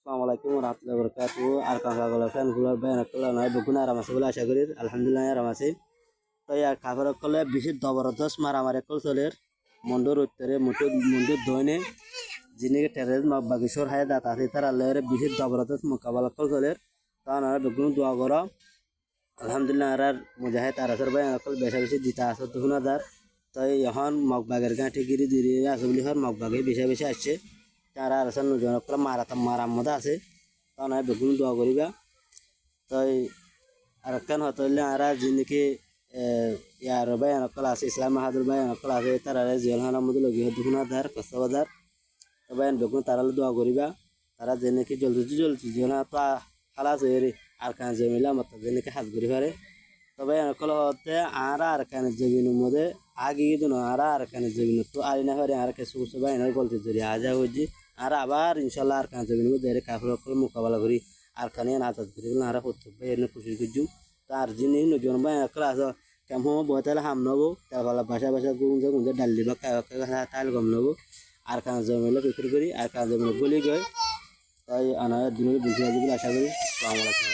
আসসালামু আলাইকুম ওয়া রাহমাতুল্লাহি ওয়া বারাকাতুহু। আর কাকাগুলো ফ্যানগুলো বেনাকগুলো নয় বেগুন আরাম আছে বলে আশা করি আলহামদুলিল্লাহ আরাম আছে। তো আর কাপড় কলে বেশি জবরদস্ত মারামারি কল চলের মন্ডর উত্তরে মন্ডর দইনে যিনি টেরেস বাগিসর হায় দাতা আছে তার আল্লাহরে বেশি জবরদস্ত মোকাবেলা কল চলের তখন আর বেগুন দোয়া করো আলহামদুলিল্লাহ আর মুজাহিদ আর আসর ভাই কল বেশা বেশি দিতা আছে তখন আদার তাই এখন মগবাগের গাঁঠি গিরি দিরি আছে বলে হর মগবাগে বেশা বেশি আসছে তারা আর আসর নজন মারার মধ্যে আছে তখন আর বেগুন দোয়া করিবা তাই আর কেন হতলে আর যিনিকে ইয়ার ভাই নকল আছে ইসলাম মাহাদুর ভাই নকল আছে তারা জিয়ালহানার মধ্যে লগিয়ে দুগুণাদার কষ্টবাদার তবে বেগুন তারালে দোয়া করিবা তারা যে নাকি জলদি জিয়ালহা তো খালাস হয়ে আর কান জমিলা মত যে নাকি হাত ঘুরি পারে তবে নকল হতে আর কান জমিনের মধ্যে আগে কিন্তু আর কান জমিন তো আরি না হরে আর কিছু কিছু ভাই নয় বলতে যদি আজা হয়েছি আর আবার ইনশাল্লাহ আর কান জমিনের মধ্যে কাপড় মোকাবেলা করি আর কানে আজাদ করি আর করতে ভাই এনে খুশি করছুম তার যিনি নজন ভাই ক্লাস কেমন বইতালে হাম নেবো তারপর বাসা গুঁজে ডাল দিবা তাইল গম নেবো আর কাজ জমিলে বিক্রি করি আর কাজ জমিলে গলি গই তাই আনার দিনের বেশি আশা করি আসসালামু আলাইকুম।